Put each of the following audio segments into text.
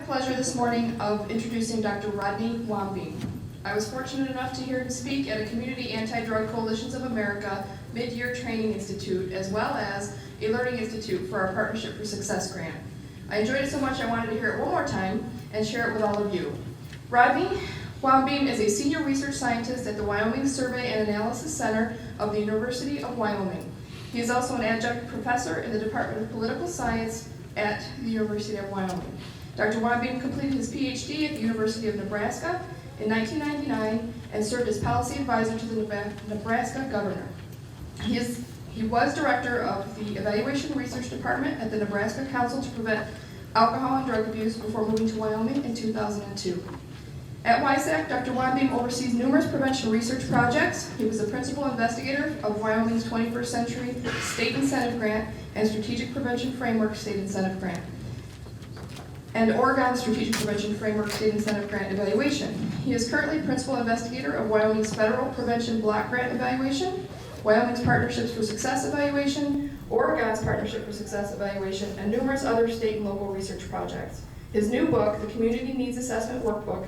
the pleasure this morning of introducing Dr. Rodney Wambeam. I was fortunate enough to hear him speak at a Community Anti-Drug Coalitions of America Mid-Year Training Institute, as well as a Learning Institute for our Partnership for Success grant. I enjoyed it so much I wanted to hear it one more time and share it with all of you. Rodney Wambeam is a senior research scientist at the Wyoming Survey and Analysis Center of the University of Wyoming. He is also an adjunct professor in the Department of Political Science at the University of Wyoming. Dr. Wambeam completed his PhD at the University of Nebraska in 1999 and served as policy advisor to the Nebraska governor. He was director of the Evaluation Research Department at the Nebraska Council to Prevent Alcohol and Drug Abuse before moving to Wyoming in 2002. At WYSAC, Dr. Wambeam oversees numerous prevention research projects. He was the principal investigator of Wyoming's 21st Century State Incentive Grant and Strategic Prevention Framework State Incentive Grant, and Oregon's Strategic Prevention Framework State Incentive Grant Evaluation. He is currently principal investigator of Wyoming's Federal Prevention Block Grant Evaluation, Wyoming's Partnerships for Success Evaluation, Oregon's Partnership for Success Evaluation, and numerous other state and local research projects. His new book, The Community Needs Assessment Workbook,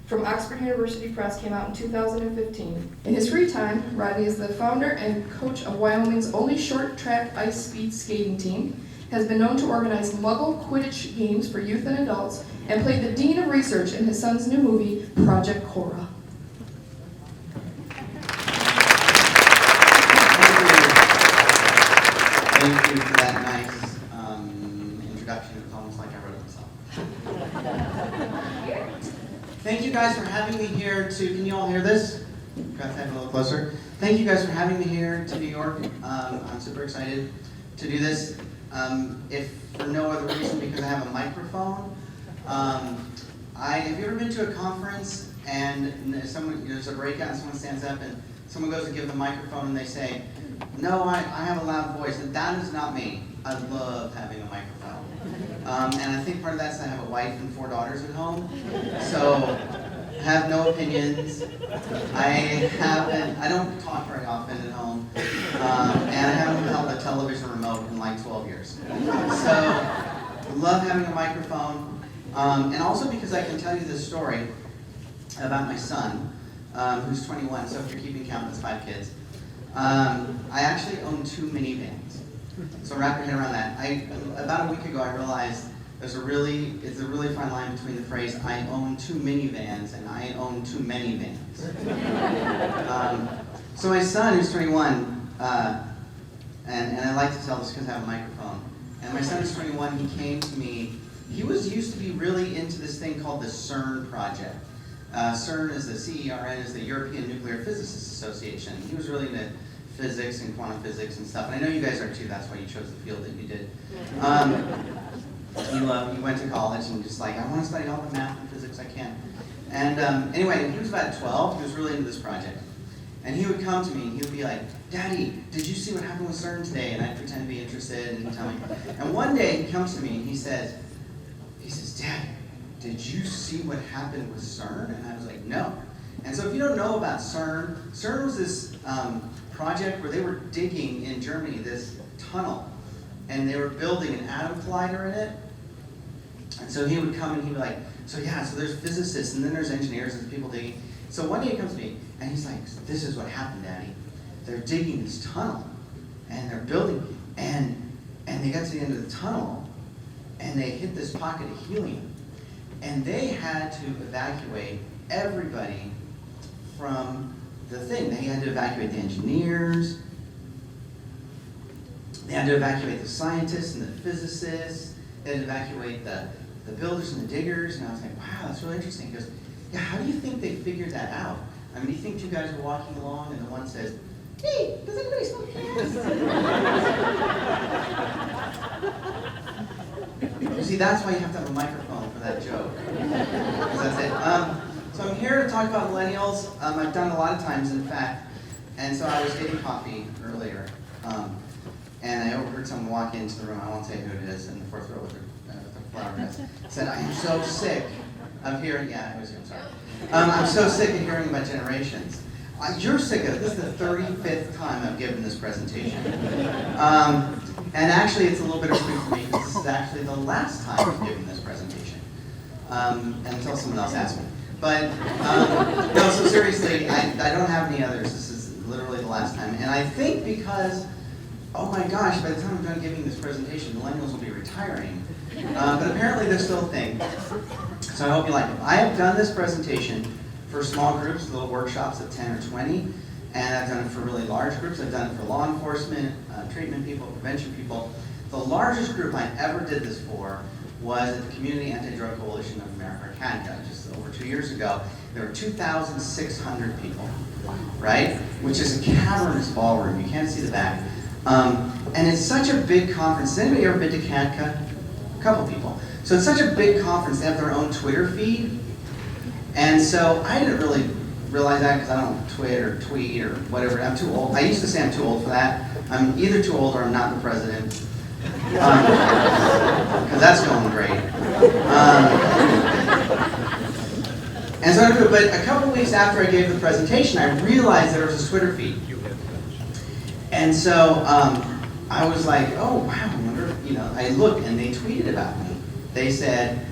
from Oxford University Press, came out in 2015. In his free time, Rodney is the founder and coach of Wyoming's only short track ice speed skating team, has been known to organize Muggle Quidditch games for youth and adults, and played the Dean of Research in his son's new movie, Project Cora. Thank you for that nice introduction. It was almost like I wrote it myself. Thank you guys for having me here can you all hear this? Try to have a little closer. Thank you guys for having me here to New York. I'm super excited to do this. If for no other reason, because I have a microphone. Have you ever been to a conference and there's a breakout and someone stands up and someone goes to give the microphone and they say, "No, I have a loud voice," and that is not me. I love having a microphone. And I think part of that is I have a wife and 4 daughters at home, so I have no opinions. I don't talk very often at home, and I haven't held a television remote in like 12 years. So I love having a microphone, and also because I can tell you this story about my son, who's 21, so if you're keeping count, it's 5 kids. I actually own 2 minivans. So wrap your head around that. About a week ago, I realized it's a really fine line between the phrase "I own 2 minivans" and "I own too many vans." So my son, who's 21, and I like to tell this because I have a microphone. And my son is 21. He came to me. He used to be really into this thing called the CERN project. CERN is the CERN is the European Nuclear Physicists Association. He was really into physics and quantum physics and stuff. And I know you guys are too. That's why you chose the field that you did. You went to college and just like, I want to study all the math and physics I can. And anyway, he was about 12. He was really into this project. And he would come to me and he would be like, "Daddy, did you see what happened with CERN today?" And I'd pretend to be interested and he'd tell me. And one day he comes to me and he says, "Dad, did you see what happened with CERN?" And I was like, "No." And so if you don't know about CERN, CERN was this project where they were digging in Germany this tunnel, and they were building an atom collider in it. And so he would come and he'd be like, so there's physicists, and then there's engineers, and people digging. So one day he comes to me, and he's like, "This is what happened, Daddy. They're digging this tunnel, and they're building, and they got to the end of the tunnel, and they hit this pocket of helium, and they had to evacuate everybody from the thing. They had to evacuate the engineers, they had to evacuate the scientists and the physicists, they had to evacuate the builders and the diggers." And I was like, "Wow, that's really interesting." He goes, "Yeah, how do you think they figured that out? I mean, do you think 2 guys are walking along and the one says, 'Hey, does anybody smoke gas?'" You see, that's why you have to have a microphone for that joke. 'Cause that's it. So I'm here to talk about millennials. I've done a lot of times, in fact. And so I was getting coffee earlier, and I overheard someone walk into the room. I won't say who it is, in the 4th row with the flower dress. Said, "I am so sick of hearing." Yeah, it was you. I'm sorry. I'm so sick of hearing about generations. You're sick of it. This is the 35th time I've given this presentation. And actually, it's a little bittersweet for me because this is actually the last time I've given this presentation. and until someone else asks me. But, no, so seriously, I don't have any others. This is literally the last time. And I think because, oh my gosh, by the time I'm done giving this presentation, millennials will be retiring. But apparently they're still a thing. So I hope you like it. I have done this presentation for small groups, little workshops of 10 or 20, and I've done it for really large groups. I've done it for law enforcement, treatment people, prevention people. The largest group I ever did this for was at the Community Anti-Drug Coalition of America, Canada, just over 2 years ago. There were 2,600 people, right? Which is a cavernous ballroom. You can't see the back. And it's such a big conference. Has anybody ever been to CADCA? A couple people. So it's such a big conference, they have their own Twitter feed. And so I didn't really realize that because I don't tweet or whatever. I'm too old. I used to say I'm too old for that. I'm either too old or I'm not the president. Because that's going great. And so, but a couple weeks after I gave the presentation, I realized there was a Twitter feed. And so I was like, oh wow, I wonder, I looked and they tweeted about me. They said,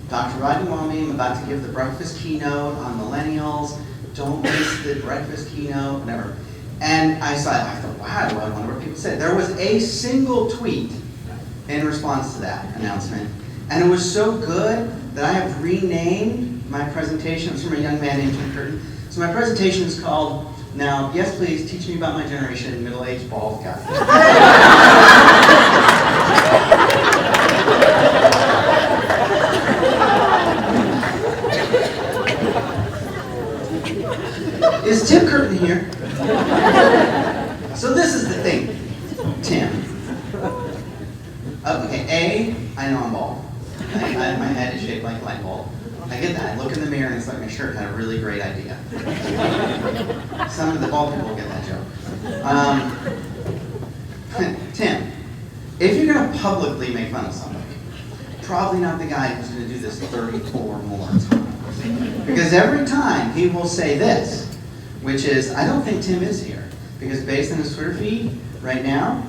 Dr. Rodney Wambeam about to give the breakfast keynote on millennials. Don't miss the breakfast keynote, whatever. And I thought, wow, I wonder what people said. There was a single tweet in response to that announcement. And it was so good that I have renamed my presentation. It's from a young man named Tim Curtin. So my presentation is called, Now, Yes Please, Teach Me About My Generation, Middle-Aged Bald Guy. Is Tim Curtin here? So this is the thing, Tim. Okay, I know I'm bald. My head is shaped like a light bulb. I get that. I look in the mirror and it's like my shirt had a really great idea. Some of the bald people get that joke. Tim, if you're going to publicly make fun of somebody, probably not the guy who's going to do this 34 more times. Because every time he will say this, which is, I don't think Tim is here. Because based on his Twitter feed, right now,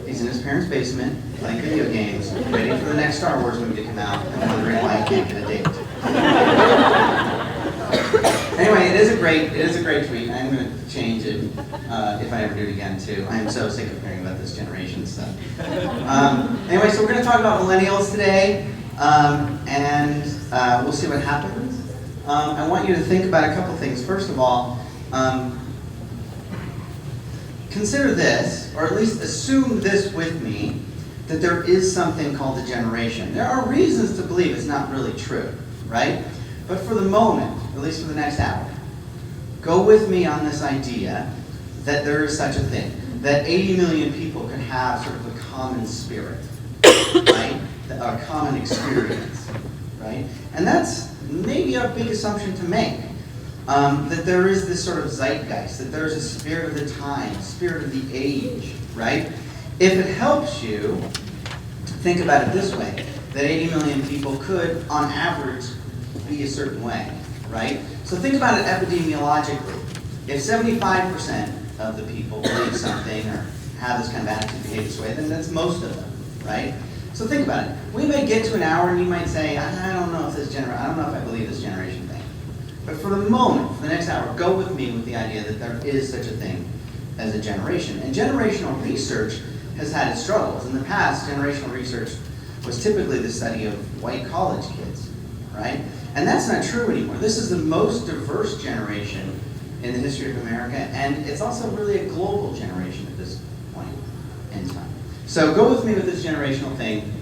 he's in his parents' basement, playing video games, waiting for the next Star Wars movie to come out, and wondering why he can't get a date. Anyway, it is a great tweet. I'm going to change it if I ever do it again too. I am so sick of hearing about this generation stuff. Anyway, so we're going to talk about millennials today, and we'll see what happens. I want you to think about a couple things. First of all, consider this, or at least assume this with me, that there is something called a generation. There are reasons to believe it's not really true, right? But for the moment, at least for the next hour, go with me on this idea that there is such a thing, that 80 million people could have sort of a common spirit, right? A common experience, right? And that's maybe a big assumption to make. That there is this sort of zeitgeist, that there's a spirit of the time, a spirit of the age, right? If it helps you, think about it this way, that 80 million people could, on average, be a certain way, right? So think about it epidemiologically. If 75% of the people believe something or have this kind of attitude, behave this way, then that's most of them, right? So think about it. We may get to an hour and you might say, I don't know if I believe this generation thing. But for the moment, for the next hour, go with me with the idea that there is such a thing as a generation. And generational research has had its struggles. In the past, generational research was typically the study of white college kids, right? And that's not true anymore. This is the most diverse generation in the history of America, and it's also really a global generation at this point in time. So go with me with this generational thing,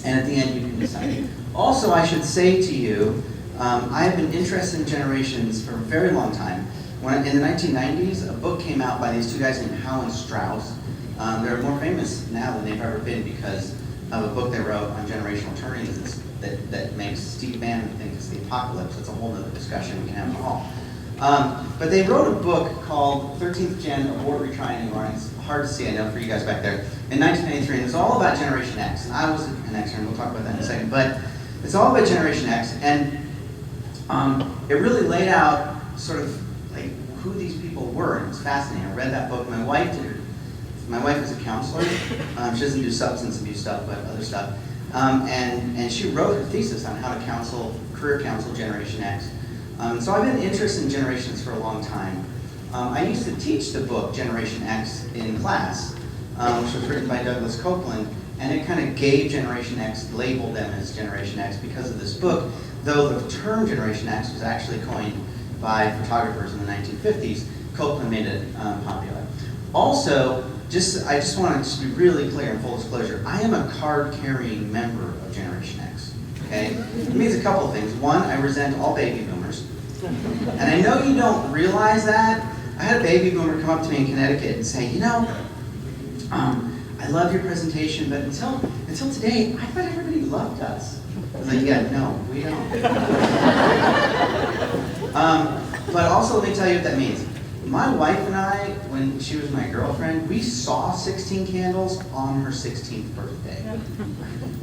and at the end you can decide. Also, I should say to you, I have been interested in generations for a very long time. In the 1990s, a book came out by these two guys named Howe and Strauss. They're more famous now than they've ever been because of a book they wrote on generational turning that makes Steve Bannon think it's the apocalypse. It's a whole other discussion we can have in the hall. But they wrote a book called 13th Gen Abort, Retry, and Ignore. It's hard to see, I know, for you guys back there. In 1993, and it's all about Generation X. And I was an Xer, and we'll talk about that in a second. But it's all about Generation X, and it really laid out sort of like who these people were, and it was fascinating. I read that book. My wife is a counselor. She doesn't do substance abuse stuff, but other stuff. And she wrote her thesis on how to career counsel Generation X. So I've been interested in generations for a long time. I used to teach the book Generation X in class, which was written by Douglas Copeland, and it kind of gave Generation X, labeled them as Generation X because of this book, though the term Generation X was actually coined by photographers in the 1950s. Copeland made it popular. Also, I just wanted to be really clear in full disclosure, I am a card-carrying member of Generation X, okay? It means a couple of things. One, I resent all baby boomers. And I know you don't realize that. I had a baby boomer come up to me in Connecticut and say, you know, I love your presentation, but until today, I thought everybody loved us. I was like, yeah, no, we don't. But also, let me tell you what that means. My wife and I, when she was my girlfriend, we saw 16 Candles on her 16th birthday.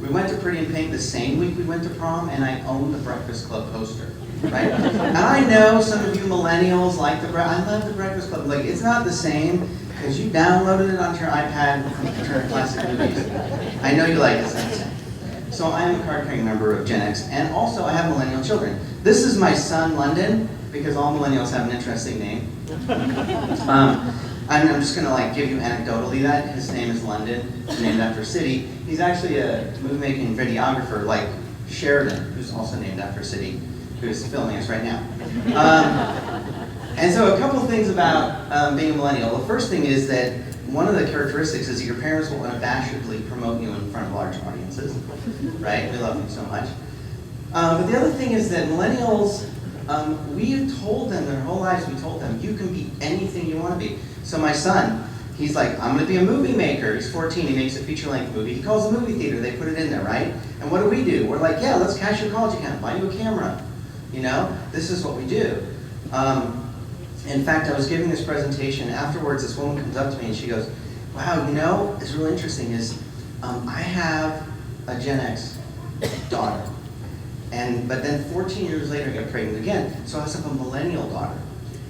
We went to Pretty in Pink the same week we went to prom, and I owned the Breakfast Club poster, right? And I know some of you millennials like I love the Breakfast Club. Like, it's not the same, because you downloaded it onto your iPad from Turner Classic Movies. I know you like it, it's not the same. So I am a card-carrying member of Gen X, and also I have millennial children. This is my son, London, because all millennials have an interesting name. I'm just gonna give you anecdotally that his name is London, named after a city. He's actually a movie-making videographer like Sheridan, who's also named after a city, who's filming us right now. And so a couple of things about being a millennial. The first thing is that one of the characteristics is that your parents will unabashedly promote you in front of large audiences, right? We love them so much. But the other thing is that millennials, we told them their whole lives, we told them, you can be anything you want to be. So my son, he's like, I'm going to be a movie maker. He's 14, he makes a feature-length movie. He calls a movie theater, they put it in there, right? And what do? We're like, yeah, let's cash your college account, buy you a camera. You know, this is what we do. In fact, I was giving this presentation. Afterwards, this woman comes up to me and she goes, wow, you know, it's really interesting is, I have a Gen X daughter. But then 14 years later, I got pregnant again, so I have a millennial daughter.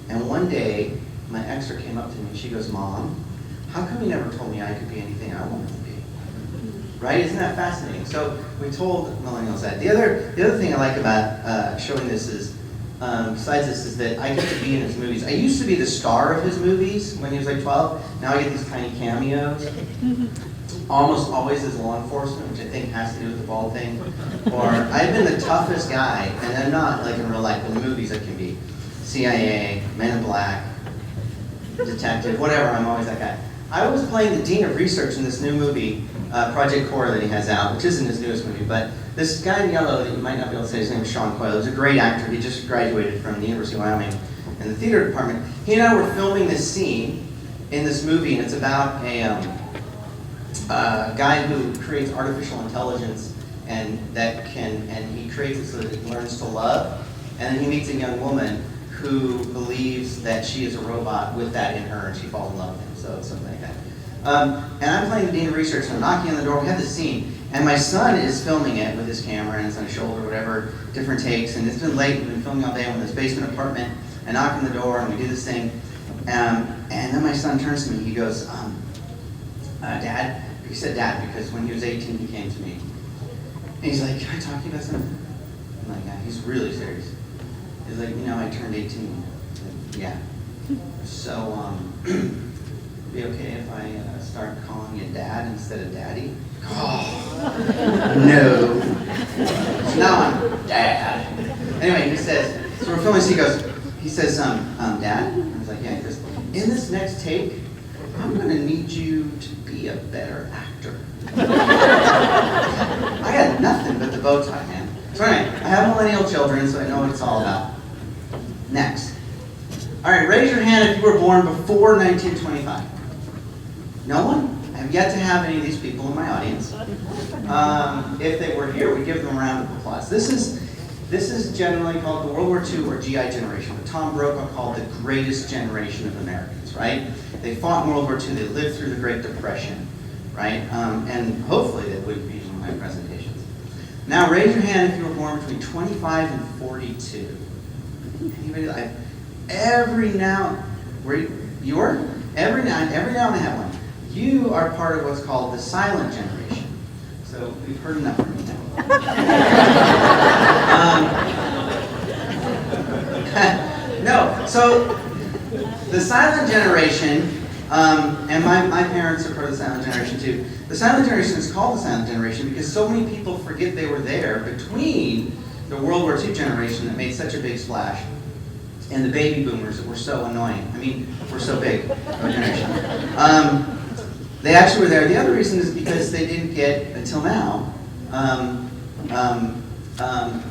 And one day, my ex-er came up to me and she goes, Mom, how come you never told me I could be anything I wanted to be? Right? Isn't that fascinating? So we told millennials that. The other thing I like about showing this is, besides this, is that I get to be in his movies. I used to be the star of his movies when he was like 12. Now I get these tiny cameos. Almost always as law enforcement, which I think has to do with the bald thing. Or I've been the toughest guy, and I'm not like in real life, in the movies I can be. CIA, Men in Black, detective, whatever, I'm always that guy. I was playing the Dean of Research in this new movie, Project Core, that he has out, which isn't his newest movie, but this guy in yellow that you might not be able to say, his name is Sean Coyle. He's a great actor. He just graduated from the University of Wyoming in the theater department. He and I were filming this scene in this movie, and it's about a guy who creates artificial intelligence, and he creates it so that it learns to love, and then he meets a young woman who believes that she is a robot with that in her, and she falls in love with him, so it's something like that. And I'm playing the Dean of Research, and I'm knocking on the door. We have this scene, and my son is filming it with his camera, and it's on his shoulder, whatever, different takes, and it's been late. We've been filming all day in this basement apartment. I knock on the door, and we do this thing, and then my son turns to me. He goes, Dad, he said Dad, because when he was 18, he came to me. And he's like, can I talk to you about something? I'm like, yeah, he's really serious. He's like, you know, I turned 18. Like, yeah. So, be okay if I start calling you Dad instead of Daddy? Oh, no. So now I'm Dad. Anyway, he says, so we're filming, so he says, Dad? I was like, yeah. He goes, in this next take, I'm going to need you to be a better actor. I got nothing but the bow tie, man. So anyway, I have millennial children, so I know what it's all about. Next. All right, raise your hand if you were born before 1925. No one? I have yet to have any of these people in my audience. If they were here, we'd give them a round of applause. This is generally called the World War II or GI generation, what Tom Brokaw called the greatest generation of Americans, right? They fought in World War II, they lived through the Great Depression, right? And hopefully that wouldn't be one of my presentations. Now raise your hand if you were born between 25 and 42. Anybody? Every now and I have one. You are part of what's called the silent generation. So So we've heard enough from you now. No, so the silent generation, and my parents are part of the silent generation too. The silent generation is called the silent generation because so many people forget they were there between the World War II generation that made such a big splash and the baby boomers that were so annoying. I mean, were so big of a generation. They actually were there. The other reason is because they didn't get, until now,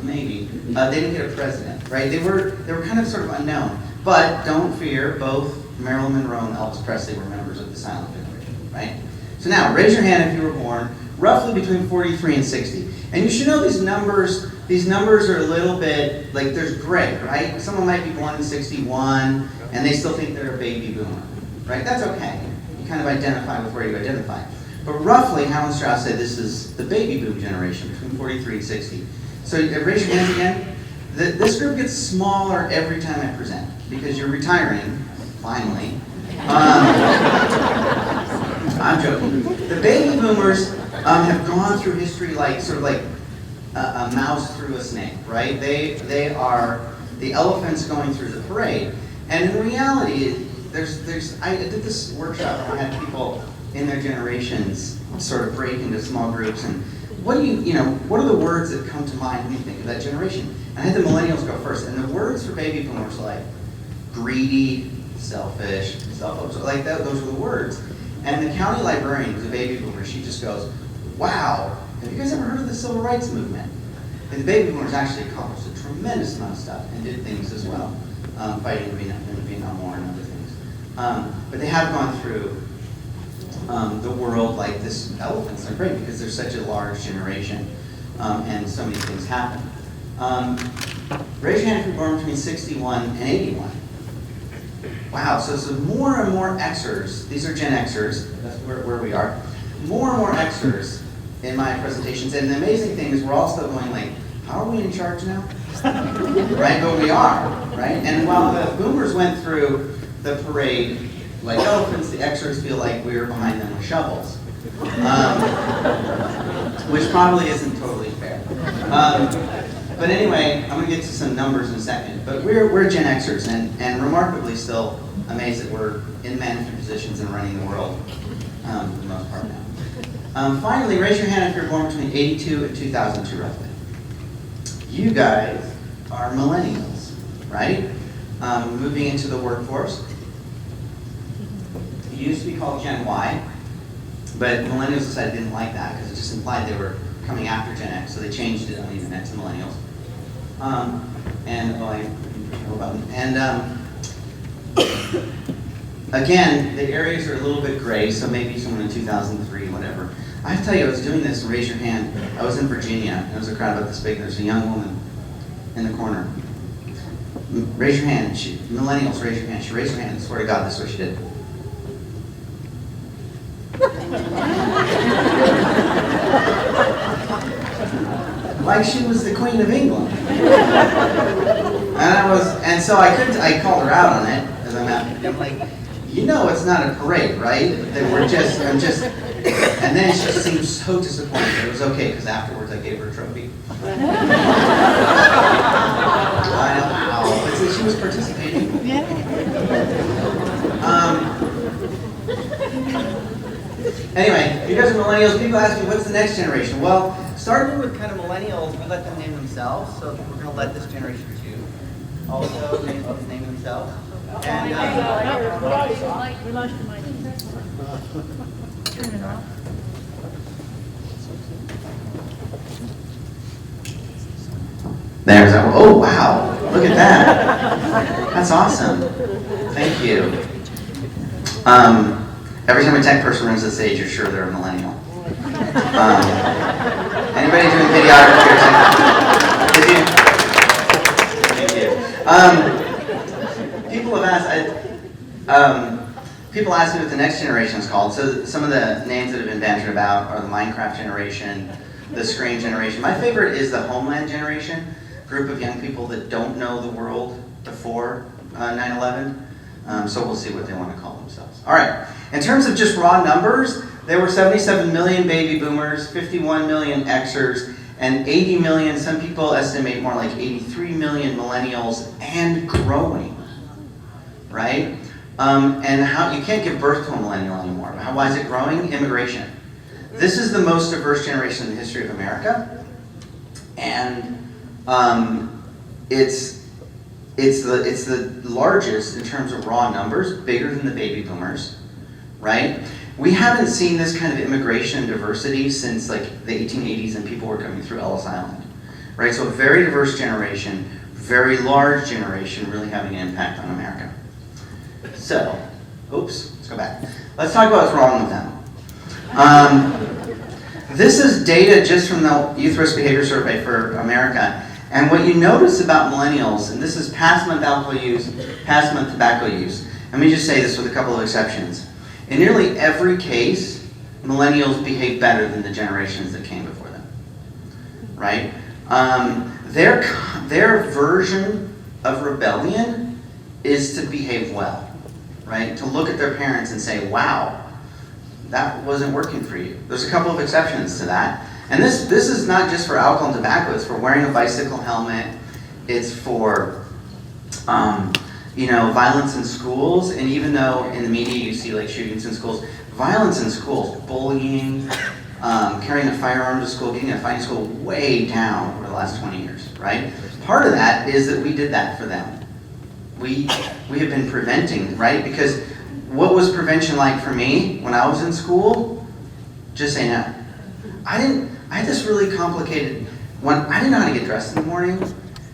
maybe, they didn't get a president, right? They were kind of sort of unknown. But don't fear, both Marilyn Monroe and Elvis Presley were members of the silent generation, right? So now, raise your hand if you were born roughly between 43 and 60. And you should know these numbers are a little bit, like there's gray, right? Someone might be born in 61 and they still think they're a baby boomer, right? That's okay. You kind of identify with where you identify. But roughly, Howland Strauss said this is the baby boom generation between 43 and 60. So raise your hands again. This group gets smaller every time I present because you're retiring, finally. I'm joking. The baby boomers have gone through history like sort of like a mouse through a snake, right? They are the elephants going through the parade. And in reality, I did this workshop and I had people in their generations sort of break into small groups and what are the words that come to mind when you think of that generation? And I had the millennials go first, and the words for baby boomers were like greedy, selfish, self-absorbed, like those were the words. And the county librarian, who's a baby boomer, she just goes, wow, have you guys ever heard of the civil rights movement? And the baby boomers actually accomplished a tremendous amount of stuff and did things as well, fighting in the Vietnam War and other things. But they have gone through the world like this. Elephants are great because there's such a large generation and so many things happen. Raise your hand if you're born between 61 and 81. Wow, so more and more Xers, these are Gen Xers, that's where we are, more and more Xers in my presentations, and the amazing thing is we're all still going like, how are we in charge now? Right, but we are, right? And while the boomers went through the parade like elephants, the Xers feel like we were behind them with shovels. Which probably isn't totally fair. But anyway, I'm going to get to some numbers in a second. But we're Gen Xers, and remarkably still amazed that we're in management positions and running the world for the most part now. Finally, raise your hand if you're born between 82 and 2002 roughly. You guys are millennials, right? Moving into the workforce. It used to be called Gen Y, but millennials decided they didn't like that because it just implied they were coming after Gen X, so they changed it on the internet to millennials. Again, the areas are a little bit gray, so maybe someone in 2003, whatever. I have to tell you, I was doing this, raise your hand. I was in Virginia, and there was a crowd about this big. There's a young woman in the corner. Raise your hand. Millennials, raise your hand. She raised her hand, I swear to God, this is what she did. Like she was the Queen of England. And so I called her out on it, as I'm like, you know it's not a parade, right? That and then she seemed so disappointed. It was okay, because afterwards I gave her a trophy. Wow, but so she was participating. Yeah. Anyway, you guys are millennials. People ask me, what's the next generation? Well, starting with kind of millennials, we let them name themselves. So we're going to let this generation too also name themselves. And we lost your mic. Turn it off. there's that. Oh wow! Look at that. That's awesome. Thank you. Every time a tech person runs the stage, you're sure they're a millennial. Anybody doing videography or technology? Thank you. People have asked. People ask me what the next generation is called. So some of the names that have been bantered about are the Minecraft generation, the Screen generation. My favorite is the Homeland generation, group of young people that don't know the world before 9/11. So we'll see what they want to call themselves. All right. In terms of just raw numbers, There were 77 million baby boomers, 51 million Xers, and 80 million, some people estimate more like 83 million millennials, and growing, right? And how you can't give birth to a millennial anymore. Why is it growing? Immigration. This is the most diverse generation in the history of America, and it's the largest in terms of raw numbers, bigger than the baby boomers, right? We haven't seen this kind of immigration and diversity since like the 1880s, and people were coming through Ellis Island, right? So a very diverse generation, very large generation, really having an impact on America. So, oops, let's go back. Let's talk about what's wrong with them. This is data just from the Youth Risk Behavior Survey for America. And what you notice about millennials, and this is past month alcohol use, past month tobacco use. Let me just say this with a couple of exceptions. In nearly every case, millennials behave better than the generations that came before them, right? Their version of rebellion is to behave well, right? To look at their parents and say, wow, that wasn't working for you. There's a couple of exceptions to that. And this is not just for alcohol and tobacco, it's for wearing a bicycle helmet, it's for violence in schools, and even though in the media you see like shootings in schools, violence in schools, bullying, carrying a firearm to school, getting in a fight in school, way down over the last 20 years, right? Part of that is that we did that for them. We have been preventing, right? Because what was prevention like for me when I was in school? Just say no. I had this really complicated one. I didn't know how to get dressed in the morning.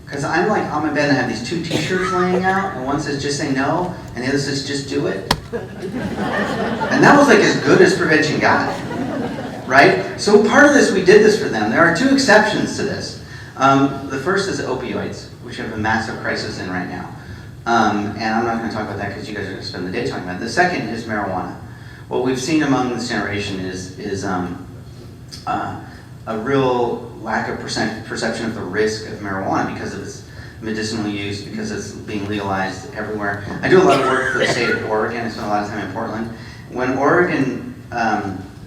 Because I'm like on my bed and I have these two t-shirts laying out, and one says just say no, and the other says just do it. And that was like as good as prevention got, right? So part of this, we did this for them. There are two exceptions to this. The first is opioids, which have a massive crisis in right now. And I'm not going to talk about that because you guys are going to spend the day talking about it. The second is marijuana. What we've seen among this generation is a real lack of perception of the risk of marijuana because of its medicinal use, because it's being legalized everywhere. I do a lot of work for the state of Oregon. I spent a lot of time in Portland. When Oregon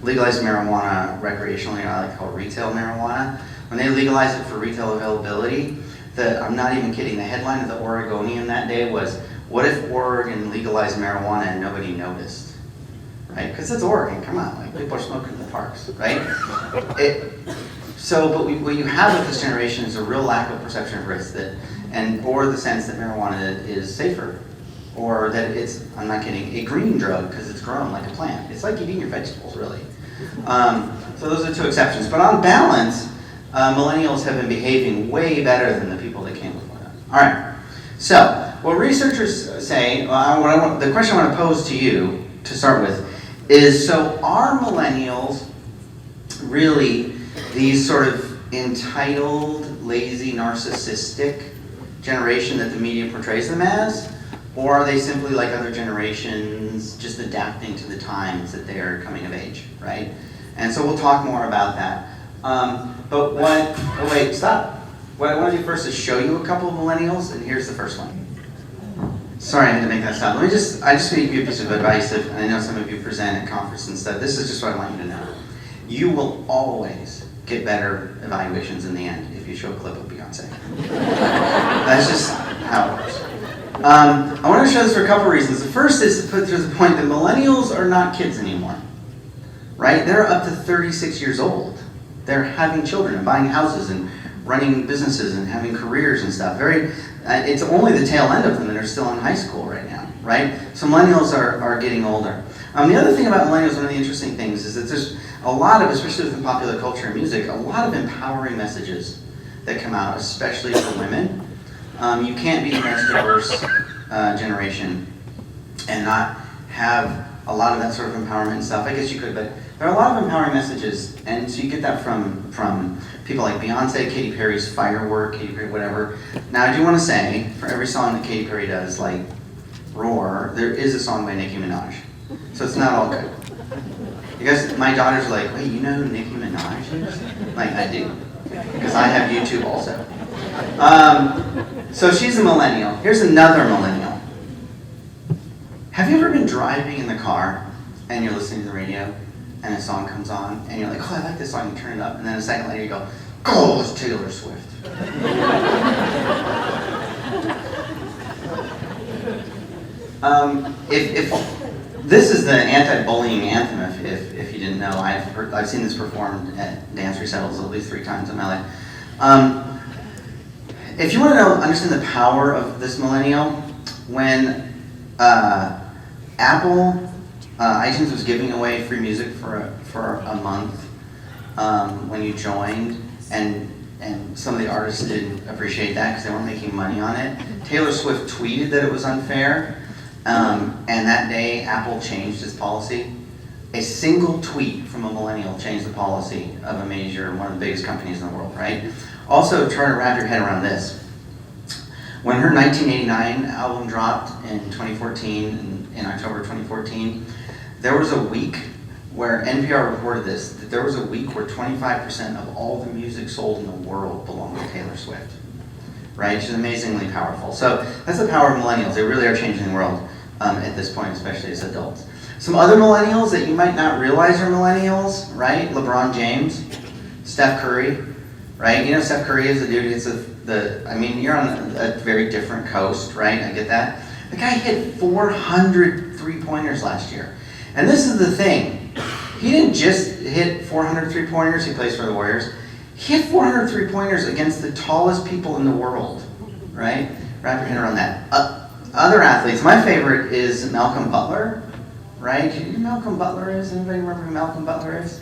legalized marijuana recreationally, I like to call it retail marijuana, when they legalized it for retail availability, I'm not even kidding, the headline of the Oregonian that day was, what if Oregon legalized marijuana and nobody noticed? Right? Because it's Oregon, come on, like people are smoking in the parks, right? But what you have with this generation is a real lack of perception of risk or the sense that marijuana is safer, or that it's, I'm not kidding, a green drug because it's grown like a plant. It's like eating your vegetables, really. So those are two exceptions. But on balance, millennials have been behaving way better than the people that came before them. All right. So what researchers say, the question I want to pose to you to start with is, so are millennials really these sort of entitled, lazy, narcissistic generation that the media portrays them as? Or are they simply like other generations, just adapting to the times that they are coming of age, right? And so we'll talk more about that. Stop. What I want to do first is show you a couple of millennials, and here's the first one. Sorry, I had to make that stop. I just want to give you a piece of advice. I know some of you present at conference and stuff. This is just what I want you to know. You will always get better evaluations in the end if you show a clip of Beyonce. That's just how it works. I want to show this for a couple of reasons. The first is to put to the point that millennials are not kids anymore, right? They're up to 36 years old. They're having children and buying houses and running businesses and having careers and stuff. It's only the tail end of them that are still in high school right now, right? So millennials are getting older. The other thing about millennials, one of the interesting things is that there's a lot of, especially within popular culture and music, a lot of empowering messages that come out, especially for women. You can't be the most diverse generation and not have a lot of that sort of empowerment and stuff. I guess you could, but there are a lot of empowering messages, and so you get that from people like Beyonce, Katy Perry's Firework, Katy Perry, whatever. Now, I do want to say, for every song that Katy Perry does, like Roar, there is a song by Nicki Minaj. So it's not all good. You guys, my daughters are like, wait, you know who Nicki Minaj is? Like, I do. Because I have YouTube also. So she's a millennial. Here's another millennial. Have you ever been driving in the car and you're listening to the radio and a song comes on, and you're like, oh, I like this song, you turn it up, and then a second later you go, oh, it's Taylor Swift. If this is the anti-bullying anthem, if you didn't know, I've seen this performed at dance recitals at least 3 times in my life. If you want to understand the power of this millennial, when Apple iTunes was giving away free music for a month when you joined, and some of the artists didn't appreciate that because they weren't making money on it. Taylor Swift tweeted that it was unfair, and that day Apple changed its policy. A single tweet from a millennial changed the policy of a major, one of the biggest companies in the world, right? Also, try to wrap your head around this. When her 1989 album dropped in 2014, in October 2014, there was a week where NPR reported this, that there was a week where 25% of all the music sold in the world belonged to Taylor Swift. Right? She's amazingly powerful. So that's the power of millennials. They really are changing the world at this point, especially as adults. Some other millennials that you might not realize are millennials, right? LeBron James, Steph Curry, right? You know Steph Curry is the dude, you're on a very different coast, right? I get that. The guy hit 400 three-pointers last year. And this is the thing. He didn't just hit 400 three-pointers, he plays for the Warriors. He hit 400 three-pointers against the tallest people in the world, right? Wrap your head around that. Other athletes, my favorite is Malcolm Butler, right? Do you know who Malcolm Butler is? Anybody remember who Malcolm Butler is?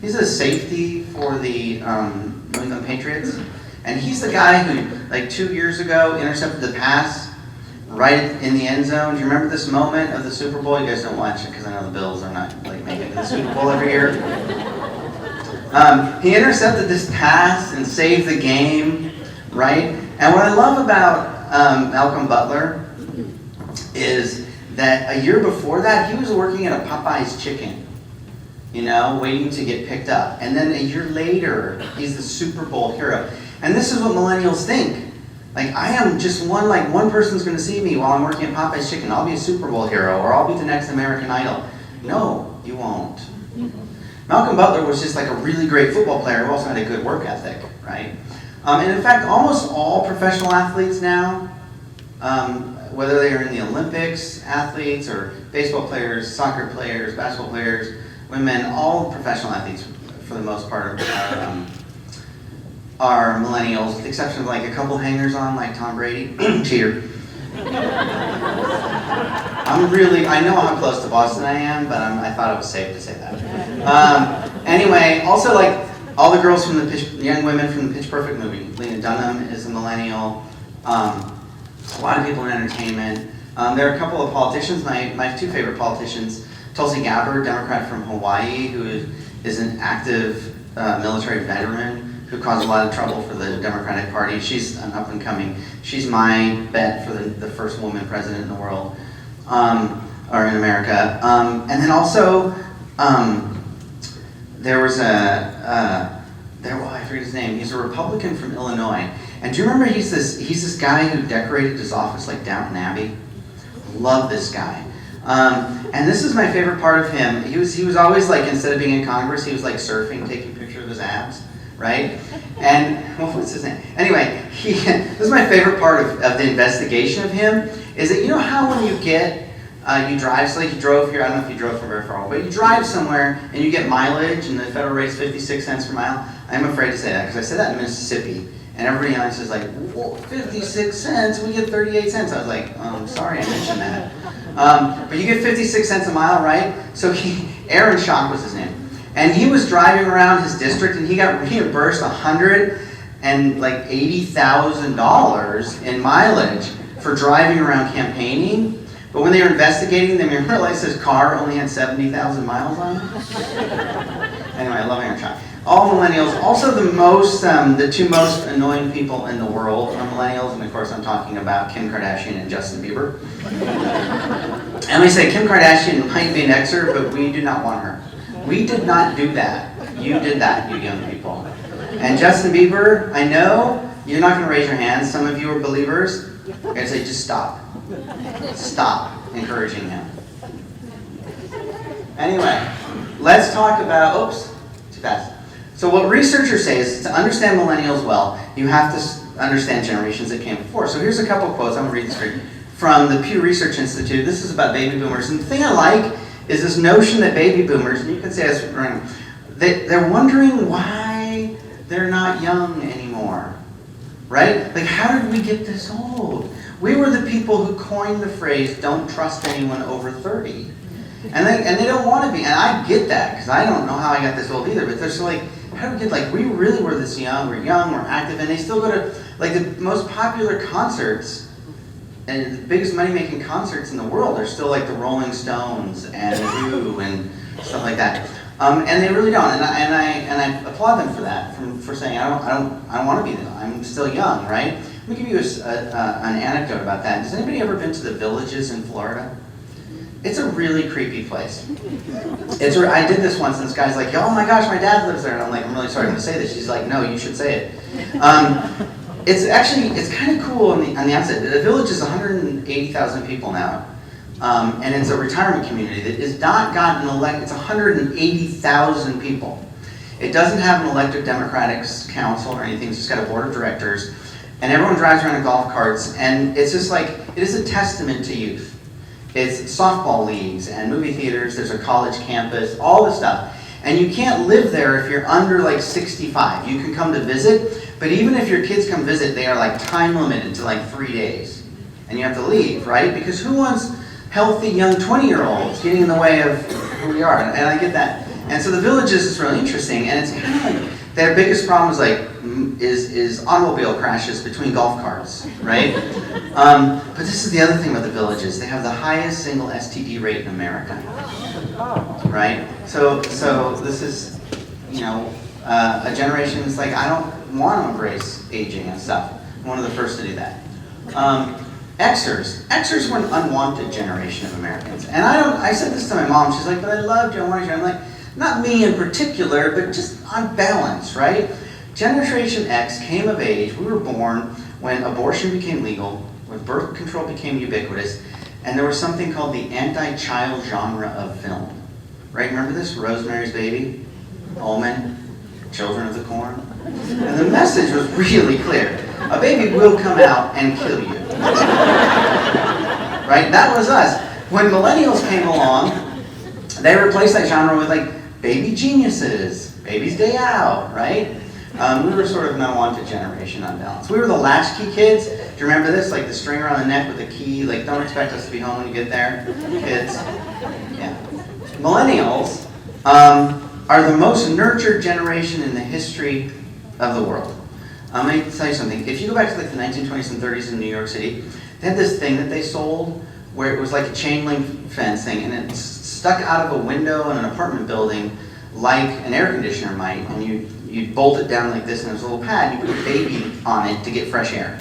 He's a safety for the New England Patriots. And he's the guy who, like 2 years ago, intercepted the pass right in the end zone. Do you remember this moment of the Super Bowl? You guys don't watch it because I know the Bills are not like making it to the Super Bowl every year. He intercepted this pass and saved the game, right? And what I love about Malcolm Butler is that a year before that, he was working at a Popeye's Chicken, waiting to get picked up. And then a year later, he's the Super Bowl hero. And this is what millennials think. Like, I am just one person's going to see me while I'm working at Popeye's Chicken. I'll be a Super Bowl hero, or I'll be the next American Idol. No, you won't. Malcolm Butler was just like a really great football player who also had a good work ethic, right? And in fact, almost all professional athletes now, whether they are in the Olympics, athletes, or baseball players, soccer players, basketball players, women, all professional athletes, for the most part, are millennials, with the exception of like a couple hangers-on, like Tom Brady. Cheater. I know how close to Boston I am, but I thought it was safe to say that. Anyway, also like all the girls young women from the Pitch Perfect movie. Lena Dunham is a millennial. A lot of people in entertainment. There are a couple of politicians. My 2 favorite politicians, Tulsi Gabbard, Democrat from Hawaii, who is an active military veteran who caused a lot of trouble for the Democratic Party. She's an up-and-coming. She's my bet for the first woman president in the world, or in America. And then also, there was I forget his name. He's a Republican from Illinois. And do you remember he's this guy who decorated his office like Downton Abbey? Love this guy. And this is my favorite part of him. He was always like, instead of being in Congress, he was like surfing, taking pictures of his abs, right? And what's his name? Anyway, this is my favorite part of the investigation of him, is that you know how when you get you drive, so like you drove here, I don't know if you drove from very far away, but you drive somewhere and you get mileage and the federal rate's 56 cents per mile. I'm afraid to say that because I said that in Mississippi. And everybody else is like, whoa, 56 cents, we get 38 cents. I was like, sorry I mentioned that. But you get 56 cents a mile, right? So Aaron Schock was his name. And he was driving around his district and he got reimbursed $180,000 in mileage for driving around campaigning. But when they were investigating them, they realized his car only had 70,000 miles on it. Anyway, I love Aaron Schock. All millennials. Also the 2 most annoying people in the world are millennials, and of course I'm talking about Kim Kardashian and Justin Bieber. And we say Kim Kardashian might be an exer, but we do not want her. We did not do that. You did that, you young people. And Justin Bieber, I know you're not going to raise your hands. Some of you are believers. I'm going to say just stop. Stop encouraging him. Anyway. let's talk about, oops, too fast. So what researchers say is to understand millennials well, you have to understand generations that came before. So here's a couple quotes, I'm gonna read this for you. From the Pew Research Institute, this is about baby boomers. And the thing I like is this notion that baby boomers, and you can say this, they're wondering why they're not young anymore, right? Like, how did we get this old? We were the people who coined the phrase, don't trust anyone over 30. And they don't want to be, and I get that, because I don't know how I got this old either, but they're still like, how do we get, like, we really were this young, we're active, and they still go to, like, the most popular concerts, and the biggest money-making concerts in the world are still like the Rolling Stones and the Who and stuff like that. And they really don't, and I applaud them for that, for saying I don't want to be there. I'm still young, right? Let me give you an anecdote about that. Has anybody ever been to the Villages in Florida? It's a really creepy place. I did this once, and this guy's like, oh my gosh, my dad lives there, and I'm like, I'm really sorry to say this. She's like, no, you should say it. It's kind of cool on the outside. The Village is 180,000 people now, and it's a retirement community that has not gotten elected. It's 180,000 people. It doesn't have an elected Democratic council or anything. It's just got a board of directors, and everyone drives around in golf carts, and it's just like, it is a testament to youth. It's softball leagues and movie theaters. There's a college campus, all this stuff. And you can't live there if you're under like 65. You can come to visit, but even if your kids come visit, they are like time limited to like 3 days. And you have to leave, right? Because who wants healthy young 20-year-olds getting in the way of who we are? And I get that. And so the Villages is really interesting, and it's kind of like, their biggest problem is like, is automobile crashes between golf carts, right? But this is the other thing about the Villages. They have the highest single STD rate in America, right? So this is, you know, a generation that's like, I don't want to embrace aging and stuff. I'm one of the first to do that. Xers were an unwanted generation of Americans. And I said this to my mom, she's like, but I loved you, I wanted you. I'm like, not me in particular, but just on balance, right? Generation X came of age, we were born when abortion became legal, when birth control became ubiquitous, and there was something called the anti-child genre of film. Right, remember this? Rosemary's Baby, Omen, Children of the Corn. And the message was really clear. A baby will come out and kill you. Right, that was us. When millennials came along, they replaced that genre with like baby geniuses, Baby's Day Out, right? We were sort of an unwanted generation on balance. We were the latchkey kids. Do you remember this? Like the string around the neck with the key, like don't expect us to be home when you get there, kids. Yeah. Millennials are the most nurtured generation in the history of the world. Let me tell you something. If you go back to like the 1920s and 30s in New York City, they had this thing that they sold where it was like a chain link fence thing, and it's stuck out of a window in an apartment building like an air conditioner might, and you'd bolt it down like this, and there's a little pad, you put a baby on it to get fresh air.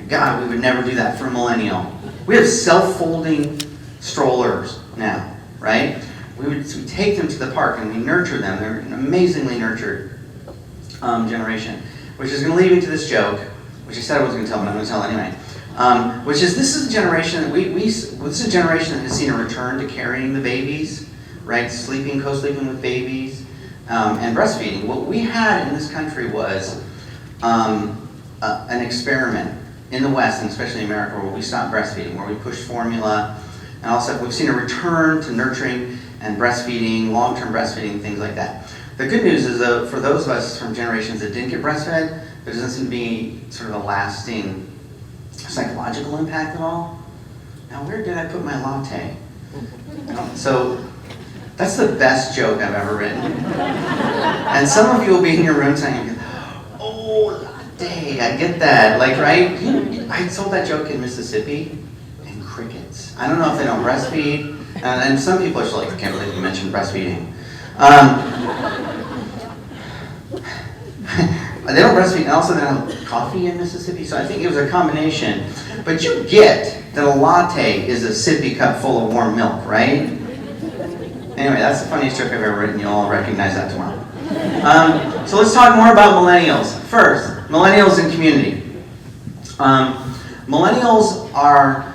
God, we would never do that for a millennial. We have self-folding strollers now, right? We take them to the park and we nurture them. They're an amazingly nurtured generation. Which is going to lead me to this joke, which I said I wasn't going to tell, but I'm going to tell anyway. Which is, this is a generation that this is a generation that has seen a return to carrying the babies, right? Co-sleeping with babies, and breastfeeding. What we had in this country was an experiment in the West, and especially in America, where we stopped breastfeeding, where we pushed formula, and also we've seen a return to nurturing and breastfeeding, long-term breastfeeding, things like that. The good news is, though, for those of us from generations that didn't get breastfed, there doesn't seem to be sort of a lasting psychological impact at all. Now, where did I put my latte? So, that's the best joke I've ever written. And some of you will be in your room saying, oh, latte, I get that. Like, right? I told that joke in Mississippi, and crickets. I don't know if they don't breastfeed, and some people are just like, I can't believe you mentioned breastfeeding. They don't breastfeed, and also they don't have coffee in Mississippi, so I think it was a combination. But you get that a latte is a sippy cup full of warm milk, right? Anyway, that's the funniest joke I've ever written. You'll all recognize that tomorrow. So let's talk more about millennials. First, millennials in community. Millennials are,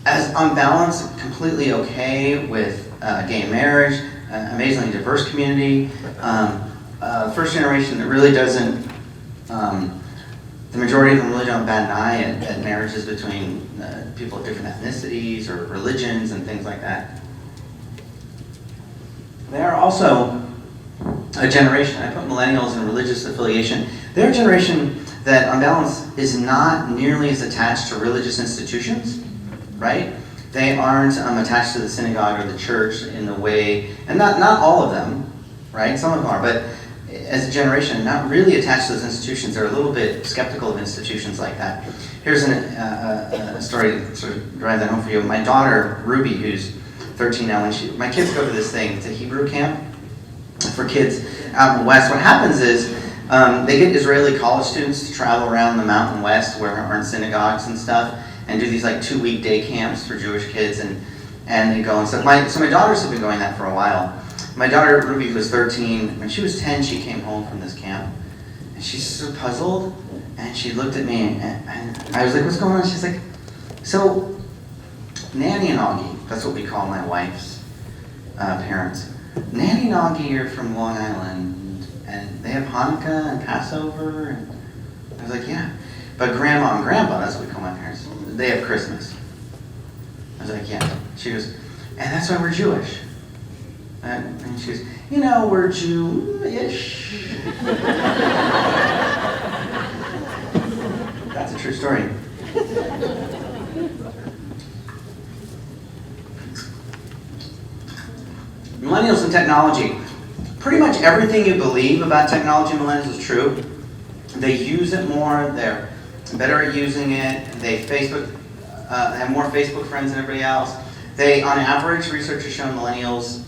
as on balance, completely okay with gay marriage, amazingly diverse community. First generation that really doesn't, the majority of them really don't bat an eye at marriages between people of different ethnicities or religions and things like that. They are also a generation, I put millennials in religious affiliation, they're a generation that on balance is not nearly as attached to religious institutions, right? They aren't attached to the synagogue or the church in the way, and not all of them, right? Some of them are, but as a generation, not really attached to those institutions. They're a little bit skeptical of institutions like that. Here's a story to sort of drive that home for you. My daughter, Ruby, who's 13 now, my kids go to this thing, it's a Hebrew camp for kids out in the West. What happens is they get Israeli college students to travel around the Mountain West where there aren't synagogues and stuff, and do these like 2-week day camps for Jewish kids, and they go and stuff. So my daughters have been going that for a while. My daughter Ruby, who was 13, when she was 10, she came home from this camp, and she's so puzzled, and she looked at me, and I was like, "What's going on?" She's like, "So, Nanny and Augie, that's what we call my wife's parents. Nanny and Augie are from Long Island, and they have Hanukkah and Passover." And I was like, "Yeah, but Grandma and Grandpa, that's what we call my parents, they have Christmas." I was like, "Yeah." She goes, "And that's why we're Jewish." And she goes, "You know, we're Jew-ish." That's a true story. Millennials and technology. Pretty much everything you believe about technology, millennials, is true. They use it more, they're better at using it, they have more Facebook friends than everybody else. They, on average, research has shown millennials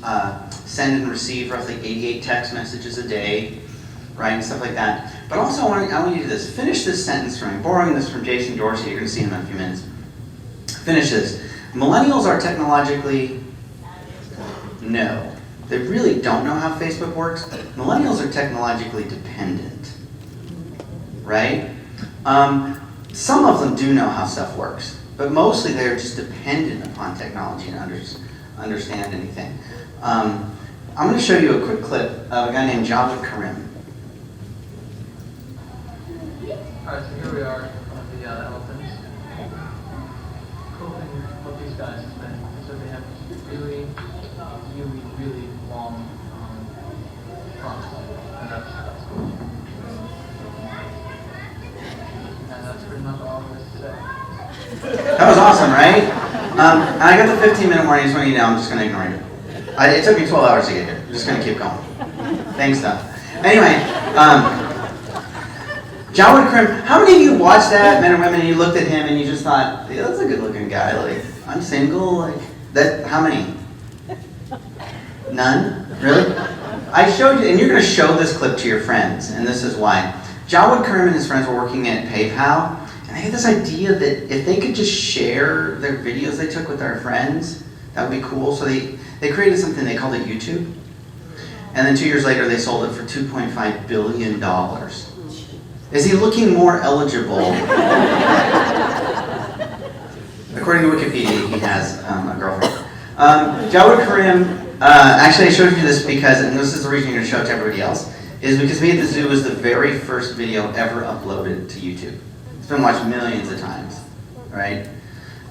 send and receive roughly 88 text messages a day, right, and stuff like that. But also, I want you to do this. Finish this sentence for me. Borrowing this from Jason Dorsey. You're going to see him in a few minutes. Finish this. Millennials are technologically... No. They really don't know how Facebook works. Millennials are technologically dependent, right? Some of them do know how stuff works, but mostly they're just dependent upon technology and understand anything. I'm going to show you a quick clip of a guy named Jawed Karim. Alright, so here we are on the elephants. Cool thing about these guys is that they have really long trunks, and that's cool. And that's pretty much all there is to say. That was awesome, right? And I got the 15-minute warning, just want you to know I'm just going to ignore you. It took me 12 hours to get here. I'm just going to keep going. Thanks, though. Anyway, Jawed Karim, how many of you watched that, men and women, and you looked at him and you just thought, yeah, that's a good-looking guy, like, I'm single, like, that, how many? None? Really? I showed you, and you're going to show this clip to your friends, and this is why. Jawed Karim and his friends were working at PayPal, and they had this idea that if they could just share their videos they took with their friends, that would be cool. So they created something, they called it YouTube. And then 2 years later, they sold it for $2.5 billion. Is he looking more eligible? According to Wikipedia, he has a girlfriend. Jawed Karim, actually I showed you this because, and this is the reason you're going to show it to everybody else, is because Me at the Zoo was the very first video ever uploaded to YouTube. It's been watched millions of times, right?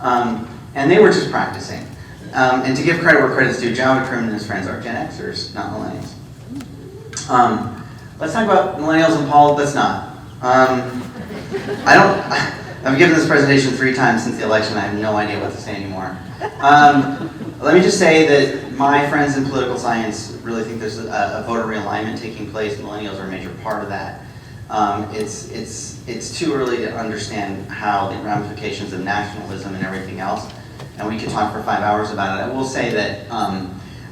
And they were just practicing. And to give credit where credit's due, Jawed Karim and his friends are Gen Xers, not millennials. Let's talk about millennials and politics. Let's not. I've given this presentation 3 times since the election. I have no idea what to say anymore. Let me just say that my friends in political science really think there's a voter realignment taking place. Millennials are a major part of that. It's too early to understand how the ramifications of nationalism and everything else, and we could talk for 5 hours about it. I will say that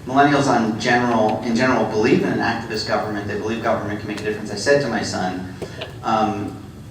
millennials in general believe in an activist government. They believe government can make a difference. I said to my son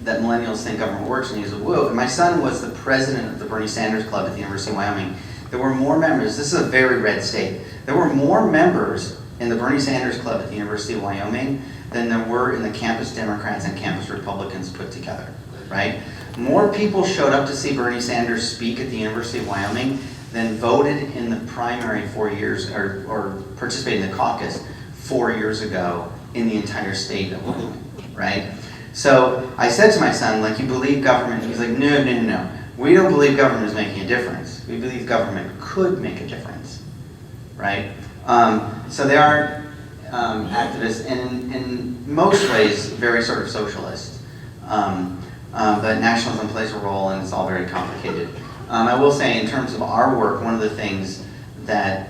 that millennials think government works, and he was like, whoa. And my son was the president of the Bernie Sanders Club at the University of Wyoming. There were more members, this is a very red state, there were more members in the Bernie Sanders Club at the University of Wyoming than there were in the campus Democrats and campus Republicans put together, right? More people showed up to see Bernie Sanders speak at the University of Wyoming than voted in the primary 4 years, or participated in the caucus 4 years ago in the entire state of Wyoming, right? So I said to my son, like, you believe government? He's like, no, no, no, no. We don't believe government is making a difference. We believe government could make a difference, right? So they are activists, and in most ways, very sort of socialist. But nationalism plays a role, and it's all very complicated. I will say, in terms of our work, one of the things that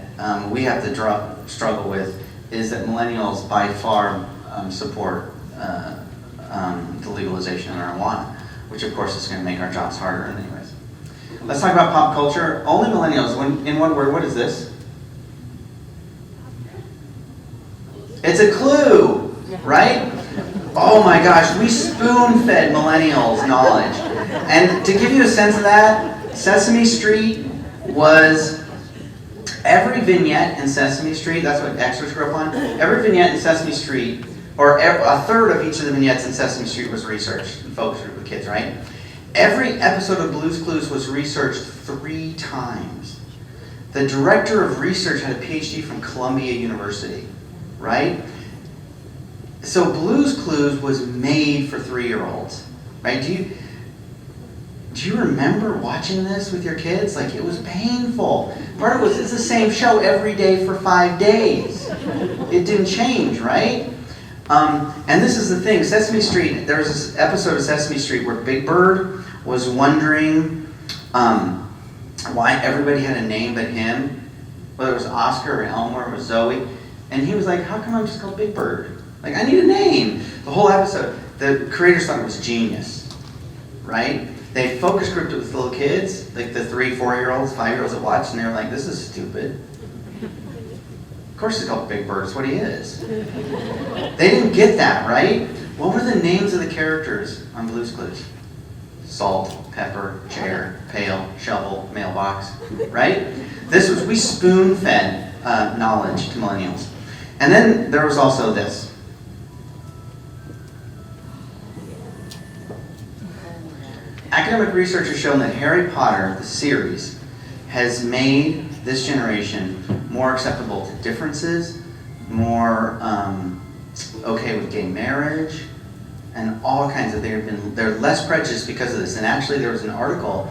we have to struggle with is that millennials by far support the legalization of marijuana, which of course is going to make our jobs harder in many ways. Let's talk about pop culture. Only millennials, in one word, what is this? It's a clue, right? Oh my gosh, we spoon-fed millennials knowledge. And to give you a sense of that, Sesame Street was every vignette in Sesame Street, that's what extras grew up on, every vignette in Sesame Street, or a third of each of the vignettes in Sesame Street was researched, and focus group with kids, right? Every episode of Blue's Clues was researched 3 times. The director of research had a PhD from Columbia University, right? So Blue's Clues was made for 3-year-olds, right? Do you remember watching this with your kids? Like, it was painful. Part of it was, it's the same show every day for 5 days. It didn't change, right? And this is the thing, Sesame Street, there was this episode of Sesame Street where Big Bird was wondering why everybody had a name but him, whether it was Oscar or Elmer or Zoe, and he was like, how come I'm just called Big Bird? Like, I need a name. The whole episode, the creators thought it was genius, right? They focus grouped it with little kids, like the 3, 4-year-olds, 5-year-olds that watched, and they were like, this is stupid. Of course he's called Big Bird, it's what he is. They didn't get that, right? What were the names of the characters on Blue's Clues? Salt, pepper, chair, pail, shovel, mailbox, right? We spoon-fed knowledge to millennials. And then there was also this. Academic research has shown that Harry Potter, the series, has made this generation more acceptable to differences, more okay with gay marriage, and all kinds of, they're less prejudiced because of this. And actually there was an article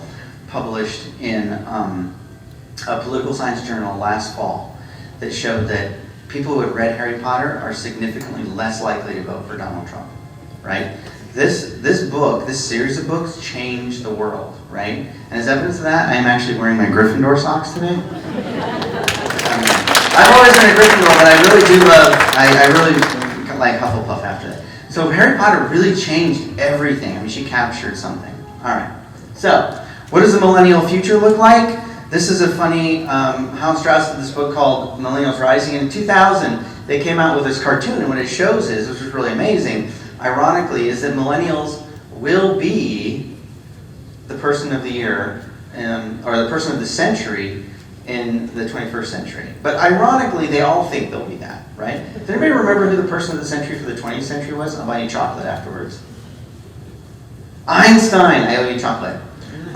published in a political science journal last fall that showed that people who had read Harry Potter are significantly less likely to vote for Donald Trump, right? This book, this series of books changed the world, right? And as evidence of that, I am actually wearing my Gryffindor socks today. I've always been a Gryffindor, but I really do love, I really like Hufflepuff after that. So Harry Potter really changed everything. I mean, she captured something. All right. So, what does the millennial future look like? This is a funny, Hans Strauss did this book called Millennials Rising. In 2000, they came out with this cartoon, and what it shows is, which was really amazing, ironically, is that millennials will be the person of the year, or the person of the century in the 21st century. But ironically, they all think they'll be that, right? Does anybody remember who the person of the century for the 20th century was? I'll buy you chocolate afterwards. Einstein! I owe you chocolate.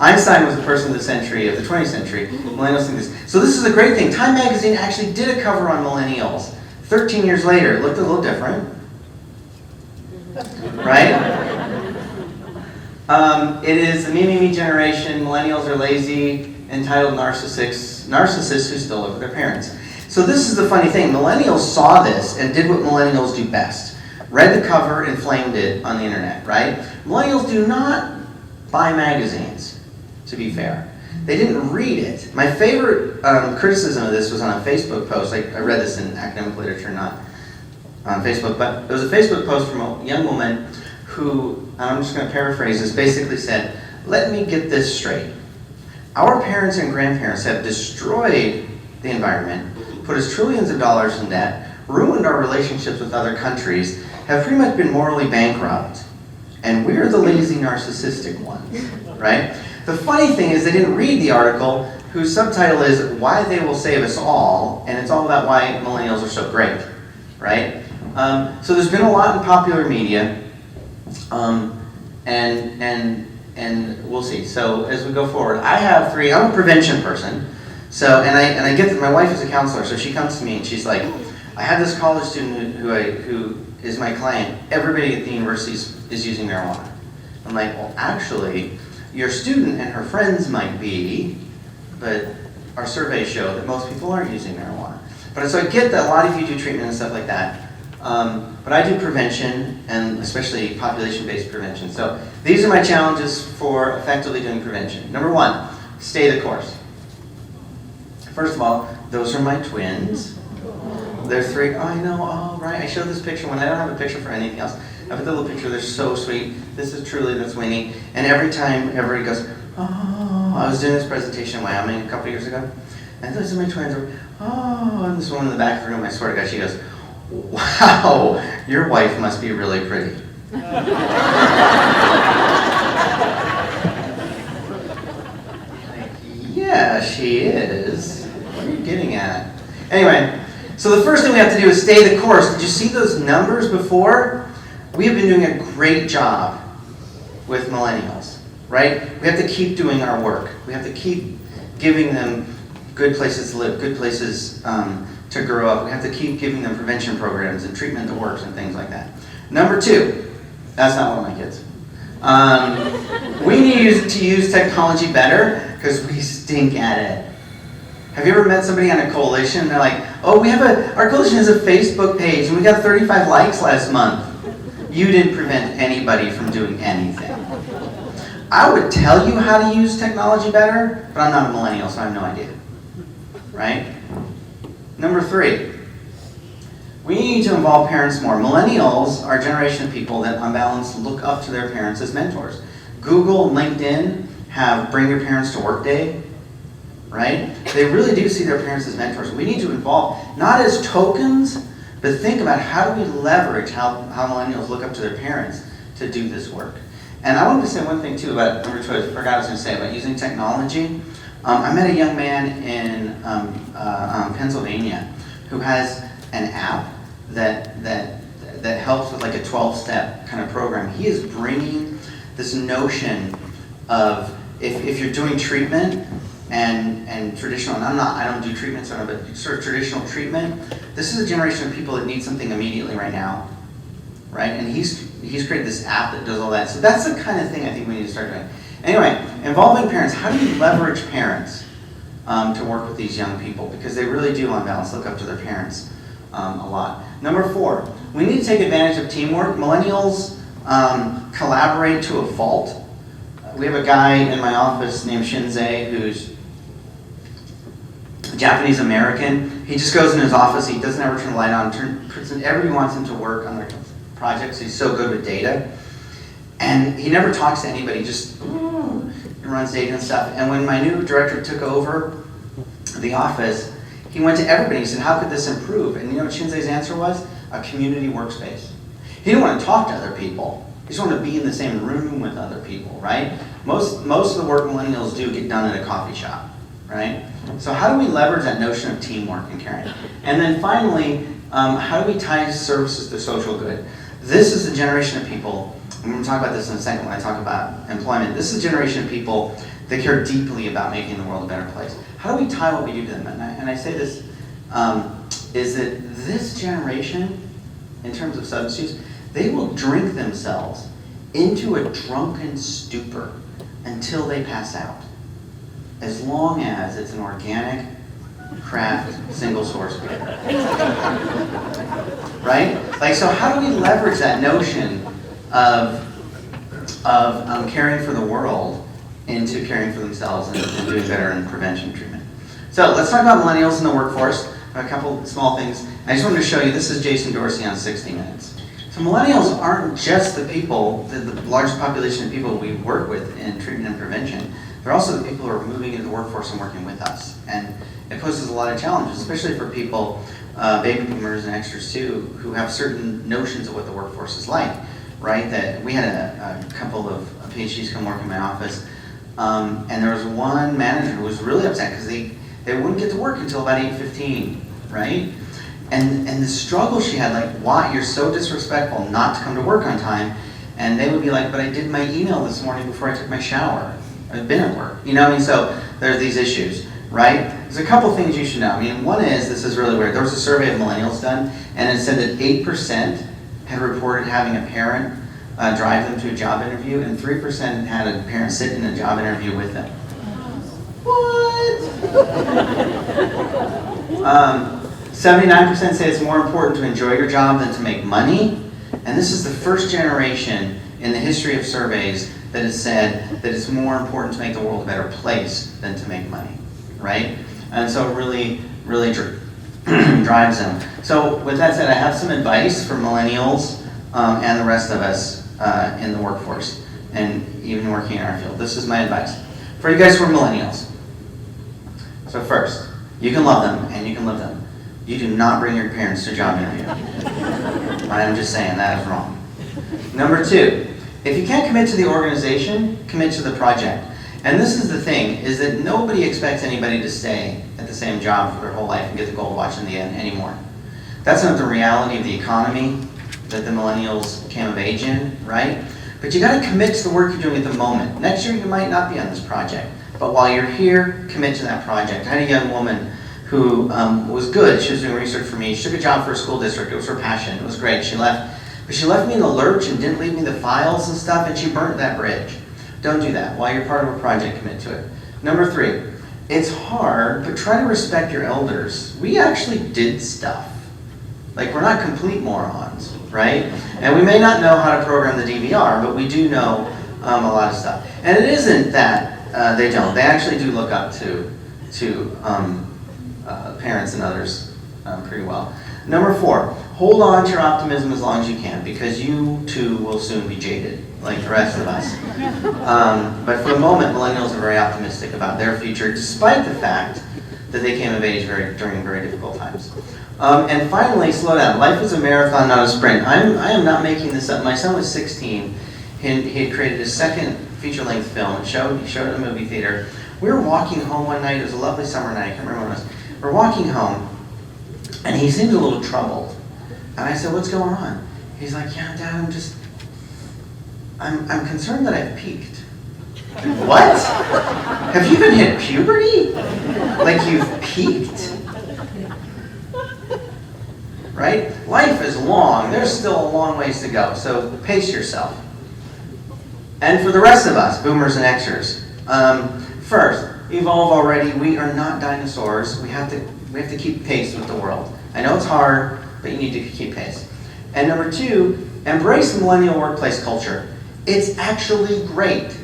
Einstein was the person of the century, of the 20th century. Millennials think this. So this is a great thing. Time magazine actually did a cover on millennials. 13 years later, it looked a little different. Right? It is the me generation. Millennials are lazy, entitled narcissists who still live with their parents. So this is the funny thing. Millennials saw this and did what millennials do best. Read the cover and flamed it on the internet, right? Millennials do not buy magazines, to be fair. They didn't read it. My favorite criticism of this was on a Facebook post. I read this in academic literature, not on Facebook, but it was a Facebook post from a young woman who, and I'm just going to paraphrase this, basically said, let me get this straight. Our parents and grandparents have destroyed the environment, put us trillions of dollars in debt, ruined our relationships with other countries, have pretty much been morally bankrupt, and we're the lazy narcissistic ones, right? The funny thing is they didn't read the article whose subtitle is Why They Will Save Us All, and it's all about why millennials are so great, right? So there's been a lot in popular media, and we'll see. So as we go forward, I have 3, I'm a prevention person, So, and I get that my wife is a counselor, so she comes to me and she's like, I have this college student who is my client. Everybody at the university is using marijuana. I'm like, well, actually, your student and her friends might be, but our surveys show that most people aren't using marijuana. But so I get that a lot of you do treatment and stuff like that. But I do prevention, and especially population-based prevention. So these are my challenges for effectively doing prevention. Number one, stay the course. First of all, those are my twins. They're 3, oh, I know, oh, right. I showed this picture when I don't have a picture for anything else. I put the little picture, they're so sweet. This is truly, that's Winnie. And every time everybody goes, oh, I was doing this presentation in Wyoming a couple years ago. And those are my twins, oh, and this woman in the back of the room, I swear to God, she goes, wow, your wife must be really pretty. Like, yeah, she is. What are you getting at? Anyway, so the first thing we have to do is stay the course. Did you see those numbers before? We have been doing a great job with millennials, right? We have to keep doing our work. We have to keep giving them good places to live, good places to grow up. We have to keep giving them prevention programs and treatment that works and things like that. Number 2, that's not one of my kids. We need to use technology better because we stink at it. Have you ever met somebody on a coalition and they're like, oh, our coalition has a Facebook page and we got 35 likes last month. You didn't prevent anybody from doing anything. I would tell you how to use technology better, but I'm not a millennial, so I have no idea. Right? Number 3, we need to involve parents more. Millennials are a generation of people that, on balance, look up to their parents as mentors. Google and LinkedIn have Bring Your Parents to Work Day, right? They really do see their parents as mentors. We need to involve, not as tokens, but think about how do we leverage how millennials look up to their parents to do this work. And I wanted to say one thing, too, about number 2, I forgot what I was going to say, about using technology. I met a young man in Pennsylvania who has an app that helps with like a 12-step kind of program. He is bringing this notion of if you're doing treatment and traditional, and I don't do treatment, but sort of traditional treatment, this is a generation of people that need something immediately right now, right? And he's created this app that does all that. So that's the kind of thing I think we need to start doing. Anyway, involving parents. How do you leverage parents to work with these young people? Because they really do, on balance, look up to their parents a lot. Number 4, we need to take advantage of teamwork. Millennials collaborate to a fault. We have a guy in my office named Shinzei who's Japanese American. He just goes in his office, he doesn't ever turn the light on, everybody wants him to work on their projects. He's so good with data. And he never talks to anybody, just runs data and stuff. And when my new director took over the office, he went to everybody and said, how could this improve? And you know what Shinzei's answer was? A community workspace. He didn't want to talk to other people. He just wanted to be in the same room with other people, right? Most of the work millennials do get done at a coffee shop, right? So how do we leverage that notion of teamwork and caring? And then finally, how do we tie services to social good? This is a generation of people, I'm going to talk about this in a second when I talk about employment. This is a generation of people that care deeply about making the world a better place. How do we tie what we do to them? And I say this, is that this generation, in terms of substance use, they will drink themselves into a drunken stupor until they pass out, as long as it's an organic, craft, single source beer. Right? Like, so how do we leverage that notion of caring for the world into caring for themselves and doing better in prevention treatment? So let's talk about millennials in the workforce. A couple small things. I just wanted to show you, this is Jason Dorsey on 60 Minutes. So millennials aren't just the people, the largest population of people we work with in treatment and prevention. They're also the people who are moving into the workforce and working with us. And it poses a lot of challenges, especially for people, baby boomers and extras too, who have certain notions of what the workforce is like, right? That we had a couple of PhDs come work in my office, and there was one manager who was really upset because they wouldn't get to work until about 8:15, right? And the struggle she had, like, why, you're so disrespectful not to come to work on time. And they would be like, but I did my email this morning before I took my shower. I've been at work. You know what I mean? So there's these issues. right? There's a couple things you should know. I mean, one is, this is really weird, there was a survey of millennials done, and it said that 8% had reported having a parent drive them to a job interview, and 3% had a parent sit in a job interview with them. What? 79% say it's more important to enjoy your job than to make money. And this is the first generation in the history of surveys that has said that it's more important to make the world a better place than to make money, right? And so it really drives them. So with that said, I have some advice for millennials and the rest of us in the workforce and even working in our field. This is my advice. For you guys who are millennials. So first, you can love them and you can live them. You do not bring your parents to a job interview. I'm just saying, that is wrong. Number two, if you can't commit to the organization, commit to the project. And this is the thing, is that nobody expects anybody to stay at the same job for their whole life and get the gold watch in the end anymore. That's not the reality of the economy that the millennials came of age in, right? But you gotta commit to the work you're doing at the moment. Next year you might not be on this project, but while you're here, commit to that project. I had a young woman who was good. She was doing research for me. She took a job for a school district. It was her passion. It was great. She left. But she left me in the lurch and didn't leave me the files and stuff, and she burnt that bridge. Don't do that. While you're part of a project, commit to it. Number three, it's hard, but try to respect your elders. We actually did stuff. Like, we're not complete morons, right? And we may not know how to program the DVR, but we do know a lot of stuff. And it isn't that they don't. They actually do look up to parents and others pretty well. Number four, hold on to your optimism as long as you can, because you too will soon be jaded, like the rest of us. But for the moment, millennials are very optimistic about their future, despite the fact that they came of age during very difficult times. And finally, slow down. Life is a marathon, not a sprint. I am not making this up. My son was 16. He had created his second feature-length film. He showed it in a movie theater. We were walking home one night. It was a lovely summer night. I can't remember when it was. We're walking home, and he seemed a little troubled. And I said, "What's going on?" He's like, "Yeah, Dad, I'm concerned that I've peaked." What? Have you even hit puberty? Like you've peaked? Right? Life is long. There's still a long ways to go. So pace yourself. And for the rest of us, boomers and Xers, first, evolve already. We are not dinosaurs. We have to keep pace with the world. I know it's hard, but you need to keep pace. And number two, embrace the millennial workplace culture. It's actually great.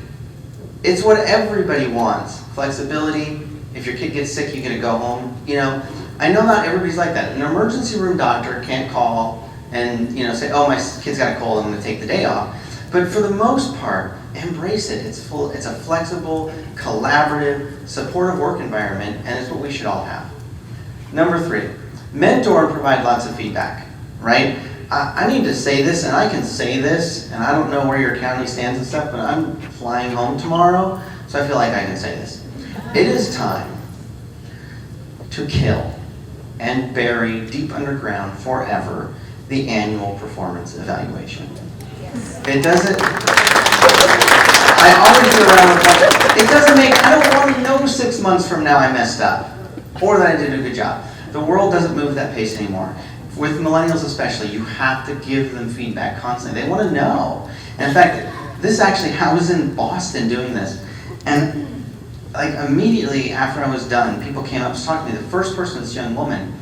It's what everybody wants. Flexibility. If your kid gets sick, you get to go home. You know, I know not everybody's like that. An emergency room doctor can't call and say, "Oh, my kid's got a cold, I'm going to take the day off." But for the most part, embrace it. It's a flexible, collaborative, supportive work environment, and it's what we should all have. Number three, mentor and provide lots of feedback, right? I need to say this, and I can say this, and I don't know where your county stands and stuff, but I'm flying home tomorrow, so I feel like I can say this. It is time to kill and bury deep underground forever the annual performance evaluation. It doesn't, I always go around with that. It doesn't make, I don't want to know 6 months from now I messed up, or that I did a good job. The world doesn't move that pace anymore. With millennials especially, you have to give them feedback constantly. They want to know. And in fact, I was in Boston doing this, and like immediately after I was done, people came up to talk to me. The first person was this young woman,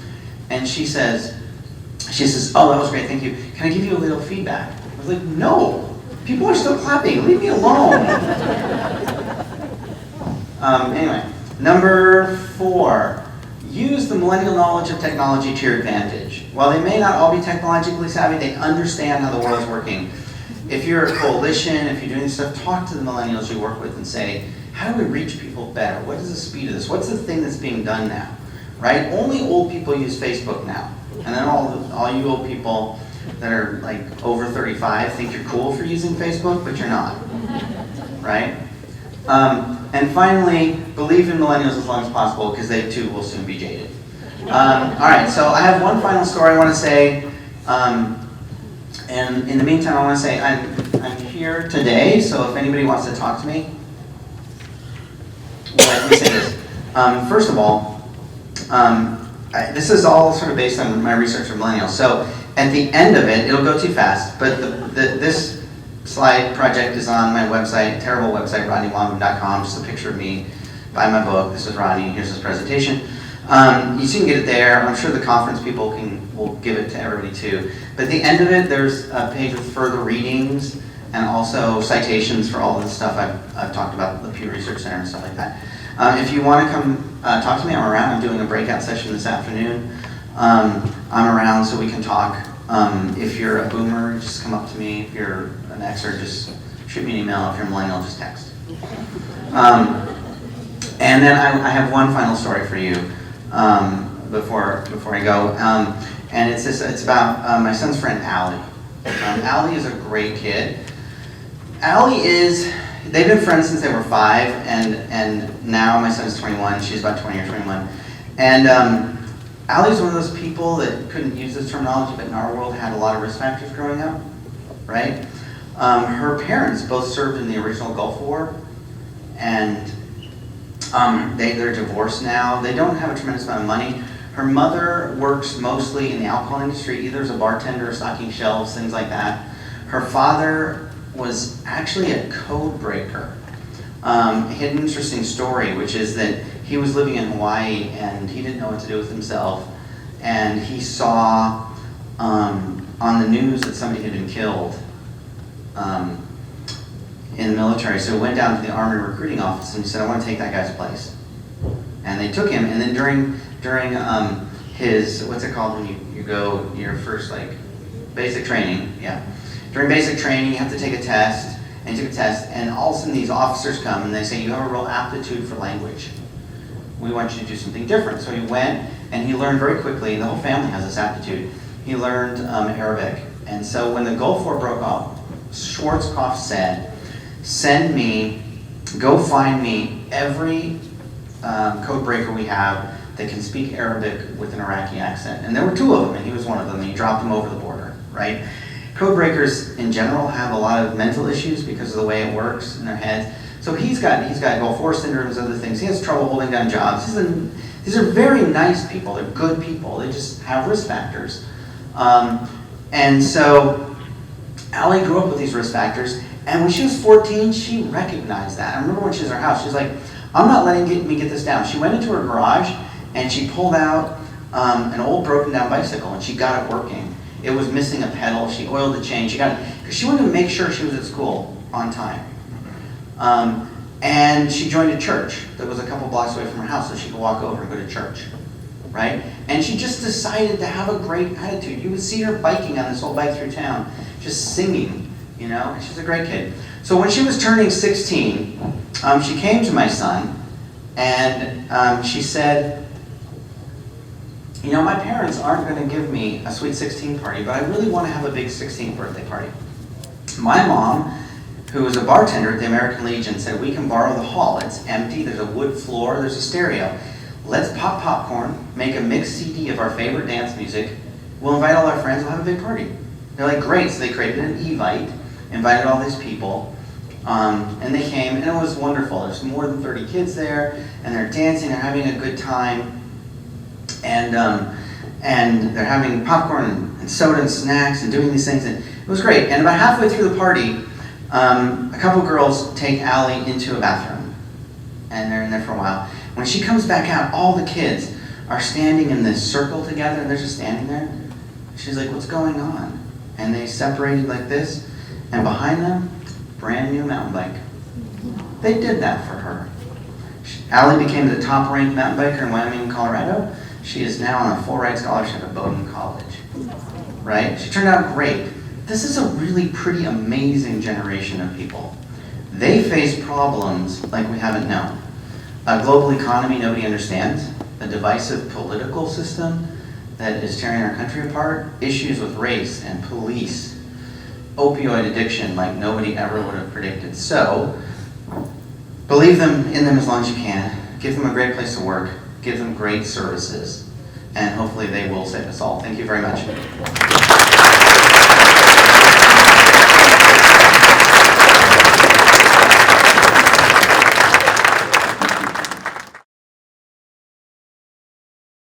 and she says, "Oh, that was great, thank you. Can I give you a little feedback?" I was like, "No, people are still clapping. Leave me alone." Anyway, number four. Use the millennial knowledge of technology to your advantage. While they may not all be technologically savvy, they understand how the world is working. If you're a coalition, if you're doing this stuff, talk to the millennials you work with and say, how do we reach people better? What is the speed of this? What's the thing that's being done now? Right? Only old people use Facebook now. And then all you old people that are like over 35 think you're cool for using Facebook, but you're not. Right? And finally, believe in millennials as long as possible, because they too will soon be jaded. All right, so I have one final story I want to say, and in the meantime, I want to say I'm here today. So if anybody wants to talk to me, well, let me say this: First of all, this is all sort of based on my research with millennials. So at the end of it, it'll go too fast, but this slide project is on my website, terrible website, rodneywambeam.com, just a picture of me, buy my book. This is Rodney, here's his presentation. You can get it there. I'm sure the conference people will give it to everybody too. But at the end of it, there's a page with further readings and also citations for all of the stuff I've talked about, the Pew Research Center and stuff like that. If you want to come talk to me, I'm around. I'm doing a breakout session this afternoon. I'm around so we can talk. If you're a boomer, just come up to me. If you're an Xer, just shoot me an email. If you're a millennial, just text. And then I have one final story for you before I go. And it's about my son's friend, Allie. Allie is a great kid. They've been friends since they were 5, and now my son's 21, she's about 20 or 21. And Allie's one of those people that couldn't use this terminology, but in our world had a lot of risk factors growing up, right? Her parents both served in the original Gulf War, and they're divorced now. They don't have a tremendous amount of money. Her mother works mostly in the alcohol industry, either as a bartender, stocking shelves, things like that. Her father was actually a code breaker. He had an interesting story, which is that he was living in Hawaii and he didn't know what to do with himself. And he saw on the news that somebody had been killed in the military. So he went down to the Army recruiting office and he said, I want to take that guy's place. And they took him, and then during his, what's it called when you go your first basic training, yeah. During basic training, you have to take a test, and he took a test, and all of a sudden these officers come and they say, you have a real aptitude for language. We want you to do something different. So he went, and he learned very quickly, and the whole family has this aptitude. He learned Arabic. And so when the Gulf War broke out, Schwarzkopf said, go find me every code breaker we have that can speak Arabic with an Iraqi accent. And there were 2 of them, and he was one of them, and he dropped them over the border, right? Code breakers in general have a lot of mental issues because of the way it works in their heads. So he's got Gulf War syndromes, other things. He has trouble holding down jobs. These are very nice people. They're good people. They just have risk factors. And so Allie grew up with these risk factors. And when she was 14, she recognized that. I remember when she was at her house, she was like, I'm not letting me get this down. She went into her garage and she pulled out an old broken down bicycle and she got it working. It was missing a pedal. She oiled the chain. She got it because she wanted to make sure she was at school on time. And she joined a church that was a couple blocks away from her house so she could walk over and go to church, right? And she just decided to have a great attitude. You would see her biking on this old bike through town, just singing, and she's a great kid. So when she was turning 16, she came to my son and she said, my parents aren't going to give me a sweet 16 party, but I really want to have a big 16th birthday party. My mom, who was a bartender at the American Legion, said, we can borrow the hall. It's empty. There's a wood floor. There's a stereo. Let's pop popcorn, make a mixed CD of our favorite dance music. We'll invite all our friends. We'll have a big party. They're like, great. So they created an Evite, invited all these people, and they came, and it was wonderful. There's more than 30 kids there, and they're dancing. They're having a good time. And they're having popcorn and soda and snacks and doing these things, and it was great. And about halfway through the party, a couple girls take Allie into a bathroom, and they're in there for a while. When she comes back out, all the kids are standing in this circle together, and they're just standing there. She's like, what's going on? And they separated like this, and behind them, brand new mountain bike. They did that for her. Allie became the top-ranked mountain biker in Wambeam, Colorado. She is now on a full-ride scholarship at Bowdoin College, right? She turned out great. This is a really pretty amazing generation of people. They face problems like we haven't known. A global economy nobody understands, a divisive political system that is tearing our country apart, issues with race and police, opioid addiction like nobody ever would have predicted. So, believe in them as long as you can. Give them a great place to work. Give them great services. And hopefully they will save us all. Thank you very much.